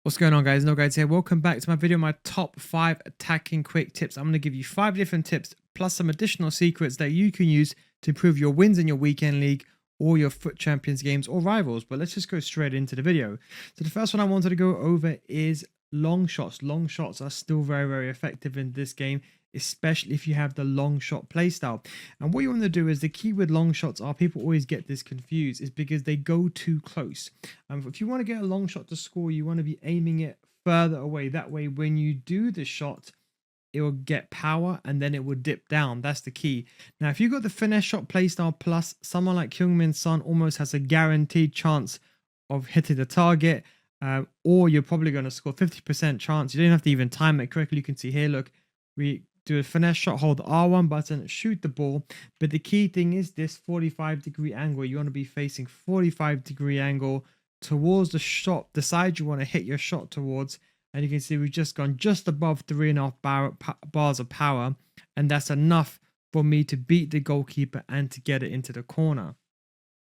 What's going on, guys? No Guys here. Welcome back to my video, my top 5 attacking quick tips. I'm going to give you 5 different tips plus some additional secrets that you can use to improve your wins in your weekend league or your FUT Champions games or rivals. But let's just go straight into the video. So the first one I wanted to go over is long shots. Long shots are still very effective in this game, especially if you have the long shot playstyle. And what you want to do is, the key with long shots are, people always get this confused, is because they go too close. If you want to get a long shot to score, you want to be aiming it further away. That way when you do the shot, it will get power and then it will dip down. That's the key. Now if you got the finesse shot playstyle plus, someone like Heung-min Son almost has a guaranteed chance of hitting the target, or you're probably going to score 50% chance. You don't have to even time it correctly. You can see here, look, we do a finesse shot, hold the R1 button, shoot the ball. But the key thing is this 45-degree angle. You want to be facing 45-degree angle towards the shot, the side you want to hit your shot towards. And you can see we've just gone just above 3.5 bars of power. And that's enough for me to beat the goalkeeper and to get it into the corner.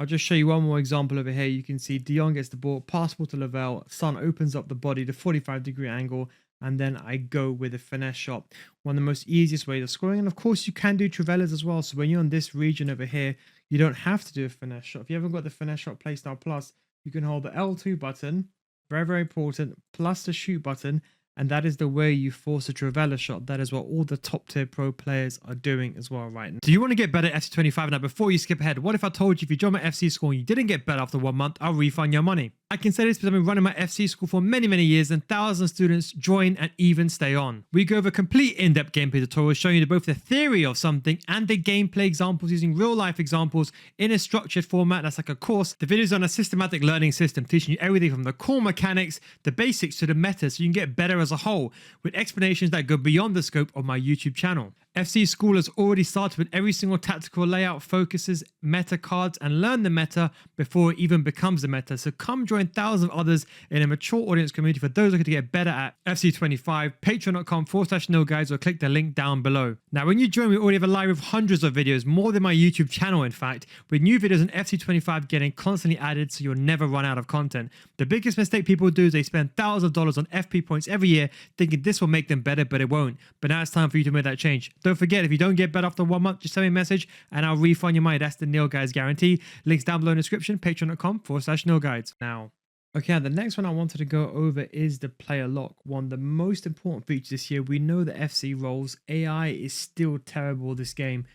I'll just show you one more example over here. You can see Dion gets the ball, pass ball to Lavelle, Son opens up the body, the 45-degree angle, and then I go with a finesse shot. One of the most easiest ways of scoring. And of course you can do Trivelas as well. So when you're in this region over here, you don't have to do a finesse shot. If you haven't got the finesse shot playstyle plus, you can hold the L2 button, very important, plus the shoot button, and that is the way you force a Trivela shot. That is what all the top tier pro players are doing as well right now. Do you want to get better at FC25? Now before you skip ahead, what if I told you if you join my FC school and you didn't get better after 1 month, I'll refund your money? I can say this because I've been running my FC school for many years, and thousands of students join and even stay on. We go over complete in-depth gameplay tutorials showing you both the theory of something and the gameplay examples using real life examples in a structured format. That's like a course. The videos are on a systematic learning system teaching you everything from the core mechanics, the basics, to the meta, so you can get better as a whole, with explanations that go beyond the scope of my YouTube channel. FC School has already started with every single tactical layout, focuses, meta cards, and learn the meta before it even becomes the meta. So come join thousands of others in a mature audience community for those looking to get better at FC25. Patreon.com/nilguides, or click the link down below. Now when you join, we already have a library of hundreds of videos, more than my YouTube channel in fact, with new videos on FC25 getting constantly added, so you'll never run out of content. The biggest mistake people do is they spend thousands of dollars on FP points every year thinking this will make them better, but it won't. But now it's time for you to make that change. Don't forget, if you don't get better after 1 month, just send me a message and I'll refund your money. That's the Nil Guides guarantee. Links down below in the description, patreon.com/nilguides. Now, okay, the next one I wanted to go over is the player lock. One of the most important features this year. We know that FC roles, AI is still terrible this game.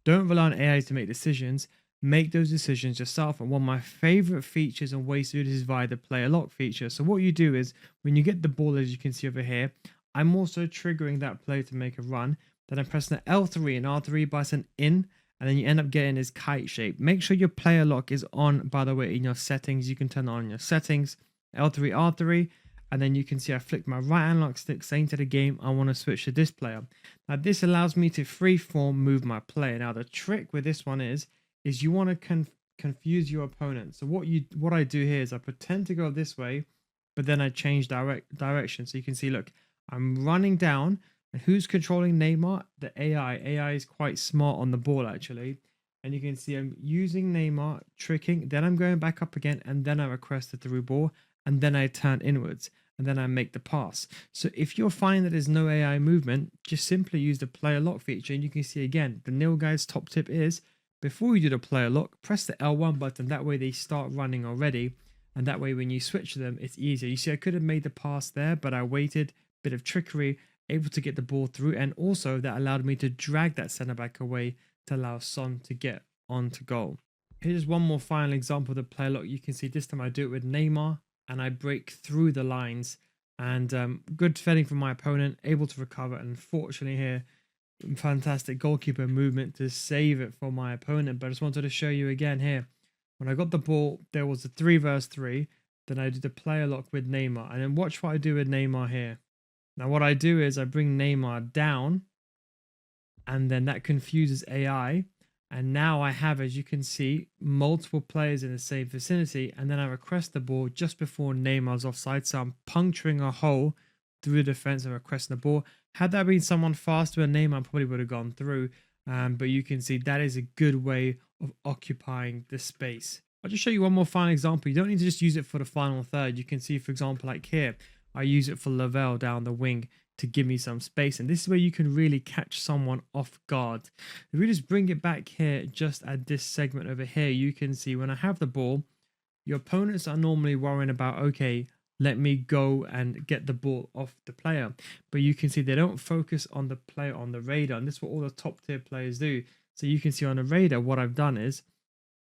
Don't rely on AIs to make decisions. Make those decisions yourself. And one of my favorite features and ways to do this is via the player lock feature. So what you do is, when you get the ball, as you can see over here, I'm also triggering that player to make a run. Then I'm pressing the L3 and R3 button in, and then you end up getting this kite shape. Make sure your player lock is on, by the way, in your settings. You can turn it on in your settings, L3, R3, and then you can see I flick my right analog stick saying to the game, I want to switch to this player. Now this allows me to freeform move my player. Now the trick with this one is you want to confuse your opponent. So what I do here is I pretend to go this way, but then I change direction. So you can see, look, I'm running down. And who's controlling Neymar? The AI. AI is quite smart on the ball actually. And you can see I'm using Neymar, tricking, then I'm going back up again, and then I request the through ball, and then I turn inwards, and then I make the pass. So if you're finding that there's no AI movement, just simply use the player lock feature. And you can see again, the Nil Guides top tip is, before you do the player lock, press the L1 button. That way they start running already. And that way when you switch to them, it's easier. You see, I could have made the pass there, but I waited, bit of trickery, able to get the ball through, and also that allowed me to drag that centre back away to allow Son to get onto goal. Here's one more final example of the player lock. You can see this time I do it with Neymar and I break through the lines, and good defending from my opponent, able to recover, and unfortunately here, fantastic goalkeeper movement to save it for my opponent. But I just wanted to show you again here, when I got the ball, there was a 3 versus 3, then I did the player lock with Neymar, and then watch what I do with Neymar here. Now what I do is I bring Neymar down, and then that confuses AI. And now I have, as you can see, multiple players in the same vicinity. And then I request the ball just before Neymar's offside. So I'm puncturing a hole through the defense and requesting the ball. Had that been someone faster than Neymar, probably would have gone through. But you can see that is a good way of occupying the space. I'll just show you one more final example. You don't need to just use it for the final third. You can see, for example, like here, I use it for Lavelle down the wing to give me some space. And this is where you can really catch someone off guard. If we just bring it back here, just at this segment over here, you can see when I have the ball, your opponents are normally worrying about, okay, let me go and get the ball off the player. But you can see they don't focus on the player on the radar. And this is what all the top tier players do. So you can see on the radar, what I've done is,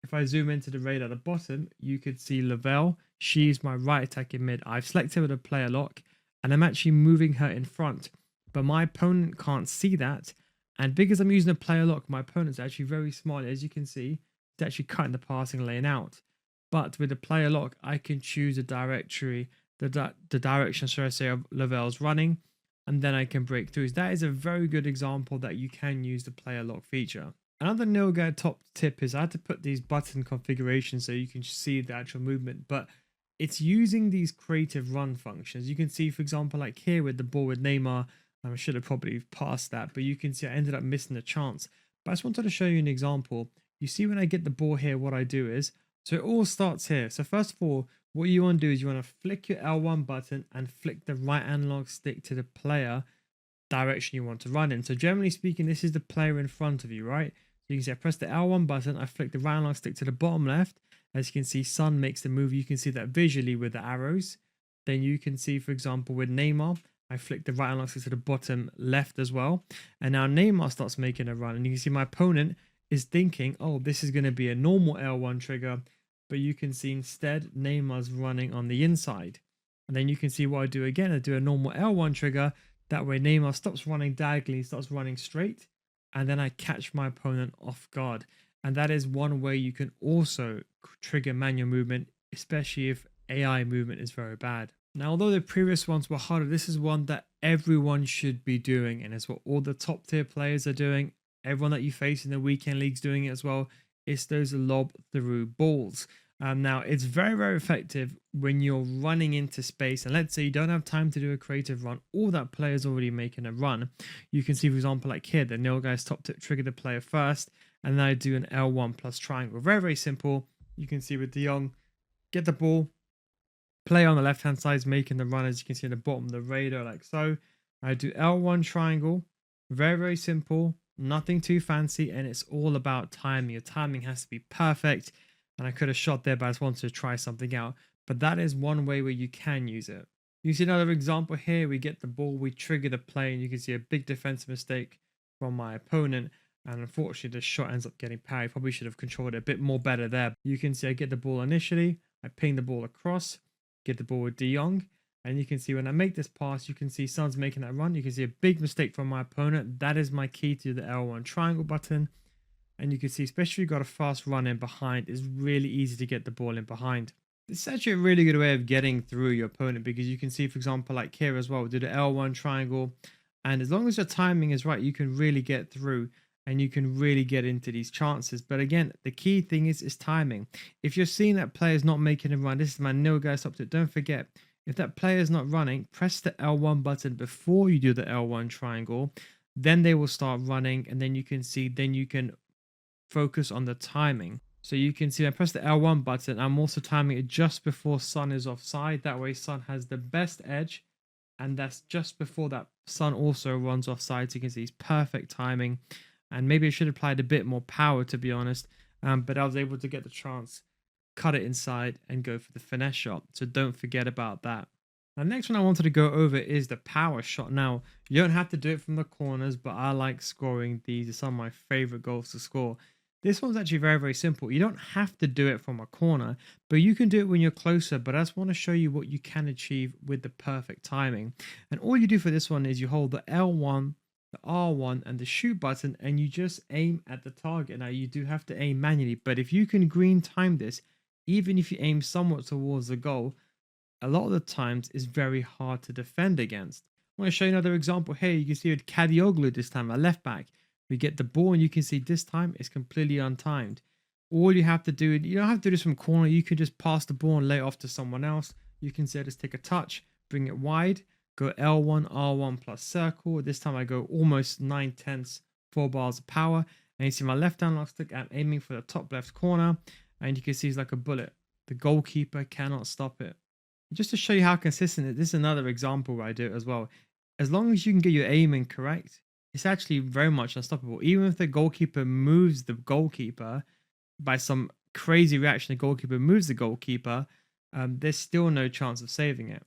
if I zoom into the radar at the bottom, you could see Lavelle. She's my right attacking mid. I've selected with a player lock and I'm actually moving her in front. But my opponent can't see that. And because I'm using a player lock, my opponent's actually very smart. As you can see, it's actually cutting the passing lane out. But with the player lock, I can choose a directory, the direction, should I say, of Lavelle's running, and then I can break through. So that is a very good example that you can use the player lock feature. Another Nilguard top tip is I had to put these button configurations so you can see the actual movement, but it's using these creative run functions. You can see, for example, like here with the ball with Neymar, I should have probably passed that, but you can see I ended up missing a chance. But I just wanted to show you an example. You see when I get the ball here, what I do is, so it all starts here. So first of all, what you want to do is you want to flick your L1 button and flick the right analog stick to the player direction you want to run in. So generally speaking, this is the player in front of you, right? So you can see I press the L1 button, I flick the right analog stick to the bottom left. As you can see, Son makes the move. You can see that visually with the arrows. Then you can see, for example, with Neymar, I flick the right analog stick to the bottom left as well. And now Neymar starts making a run. And you can see my opponent is thinking, oh, this is going to be a normal L1 trigger. But you can see instead Neymar's running on the inside. And then you can see what I do again. I do a normal L1 trigger. That way Neymar stops running diagonally, starts running straight. And then I catch my opponent off guard. And that is one way you can also trigger manual movement, especially if AI movement is very bad. Now, although the previous ones were harder, this is one that everyone should be doing. And it's what all the top tier players are doing. Everyone that you face in the weekend leagues doing it as well. It's those lob through balls. Now, it's very, very effective when you're running into space. And let's say you don't have time to do a creative run, or that player's already making a run. You can see, for example, like here, the Nilguard's top tip trigger the player first. And then I do an L1 plus triangle. Very, very simple. You can see with De Jong, get the ball. Player on the left-hand side is making the run, as you can see in the bottom of the radar, like so. I do L1 triangle. Very, very simple. Nothing too fancy. And it's all about timing. Your timing has to be perfect. And I could have shot there, but I just wanted to try something out. But that is one way where you can use it. You see another example here. We get the ball. We trigger the play. And you can see a big defensive mistake from my opponent. And unfortunately, the shot ends up getting parried. Probably should have controlled it a bit more better there. You can see I get the ball initially. I ping the ball across. Get the ball with De Jong. And you can see when I make this pass, you can see Son's making that run. You can see a big mistake from my opponent. That is my key to the L1 triangle button. And you can see, especially if you've got a fast run in behind, it's really easy to get the ball in behind. This is actually a really good way of getting through your opponent, because you can see, for example, like here as well, we do the L1 triangle. And as long as your timing is right, you can really get through and you can really get into these chances. But again, the key thing is timing. If you're seeing that player's not making a run, this is my Nilguard up to it. Don't forget, if that player is not running, press the L1 button before you do the L1 triangle. Then they will start running, and then you can see, then you can focus on the timing. So you can see I press the L1 button. I'm also timing it just before Son is offside. That way Son has the best edge, and that's just before that Son also runs offside. So you can see it's perfect timing. And maybe I should have applied a bit more power, to be honest. But I was able to get the chance, cut it inside, and go for the finesse shot. So don't forget about that. The next one I wanted to go over is the power shot. Now, you don't have to do it from the corners, but I like scoring these. It's some of my favorite goals to score. This one's actually very, very simple. You don't have to do it from a corner, but you can do it when you're closer. But I just want to show you what you can achieve with the perfect timing. And all you do for this one is you hold the L1, the R1 and the shoot button, and you just aim at the target. Now, you do have to aim manually, but if you can green time this, even if you aim somewhat towards the goal, a lot of the times it's very hard to defend against. I want to show you another example here. You can see with Kadioglu this time, a left back. We get the ball, and you can see this time it's completely untimed. All you have to do, you don't have to do this from corner. You can just pass the ball and lay it off to someone else. You can say just take a touch, bring it wide, go L1, R1 plus circle. This time I go almost 9/10, 4 bars of power. And you see my left analog stick, I'm aiming for the top left corner. And you can see it's like a bullet. The goalkeeper cannot stop it. Just to show you how consistent this is another example where I do it as well. As long as you can get your aiming correct, it's actually very much unstoppable. Even if the goalkeeper moves the goalkeeper by some crazy reaction, the goalkeeper moves the goalkeeper, there's still no chance of saving it.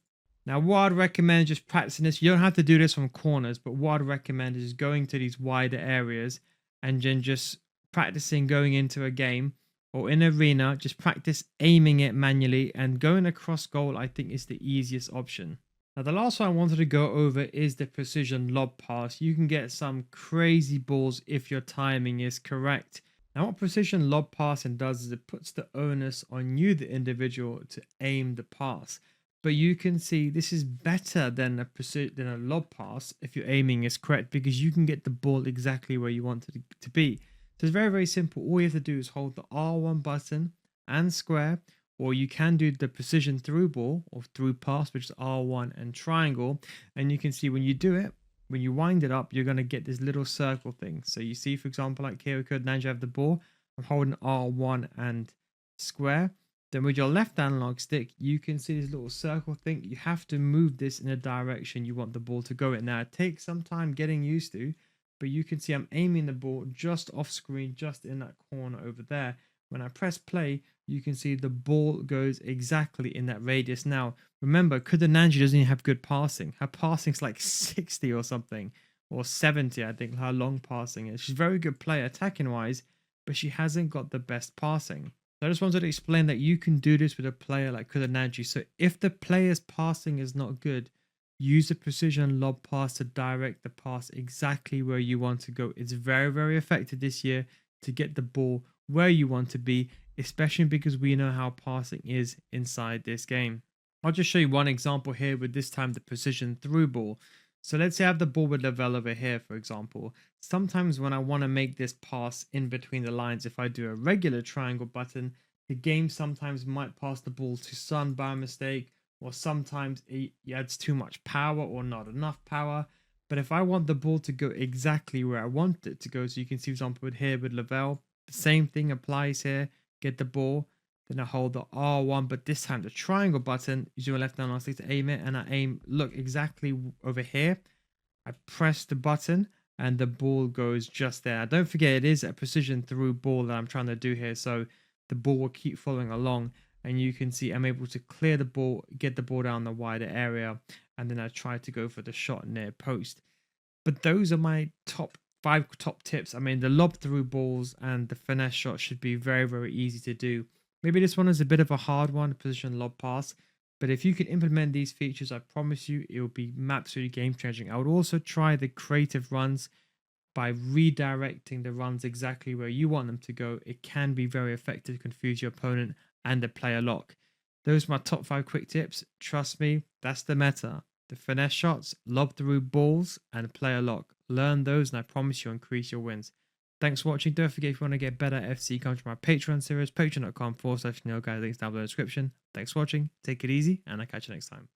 Now, what I'd recommend is just practicing this. You don't have to do this from corners, but what I'd recommend is going to these wider areas and then just practicing going into a game or in an arena, just practice aiming it manually, and going across goal, I think, is the easiest option. Now, the last one I wanted to go over is the precision lob pass. You can get some crazy balls if your timing is correct. Now, what precision lob passing does is it puts the onus on you, the individual, to aim the pass. But you can see this is better than a lob pass if your aiming is correct, because you can get the ball exactly where you want it to be. So it's very, very simple. All you have to do is hold the R1 button and square, or you can do the precision through ball or through pass, which is R1 and triangle. And you can see when you do it, when you wind it up, you're going to get this little circle thing. So you see, for example, like here we could now have the ball. I'm holding R1 and square. Then with your left analog stick, you can see this little circle thing. You have to move this in the direction you want the ball to go in. Now, it takes some time getting used to, but you can see I'm aiming the ball just off screen, just in that corner over there. When I press play, you can see the ball goes exactly in that radius. Now, remember, Kudananji doesn't even have good passing. Her passing's like 60 or something, or 70, I think, her long passing is. She's a very good player attacking-wise, but she hasn't got the best passing. So I just wanted to explain that you can do this with a player like Kudananji. So if the player's passing is not good, use a precision lob pass to direct the pass exactly where you want to go. It's very, very effective this year to get the ball where you want to be, especially because we know how passing is inside this game. I'll just show you one example here with this time the precision through ball. So let's say I have the ball with Lavelle over here, for example. Sometimes when I want to make this pass in between the lines, if I do a regular triangle button, the game sometimes might pass the ball to Son by mistake, or sometimes it adds too much power or not enough power. But if I want the ball to go exactly where I want it to go, so you can see, for example, with here with Lavelle, the same thing applies here. Get the ball, then I hold the R1, but this time the triangle button, use your left down analog stick to aim it, and I aim, look, exactly over here. I press the button and the ball goes just there. Don't forget, it is a precision through ball that I'm trying to do here, so the ball will keep following along. And you can see I'm able to clear the ball, get the ball down the wider area, and then I try to go for the shot near post. But those are my top 5 tips. I mean, the lob through balls and the finesse shot should be very, very easy to do. Maybe this one is a bit of a hard one, position lob pass. But if you can implement these features, I promise you it will be absolutely game changing. I would also try the creative runs by redirecting the runs exactly where you want them to go. It can be very effective to confuse your opponent and the player lock. Those are my top 5 quick tips. Trust me, that's the meta. The finesse shots, lob through balls, and player lock. Learn those and I promise you'll increase your wins. Thanks for watching. Don't forget, if you want to get better FC, come to my Patreon series, patreon.com/guys. Links down below in the description. Thanks for watching. Take it easy, and I'll catch you next time.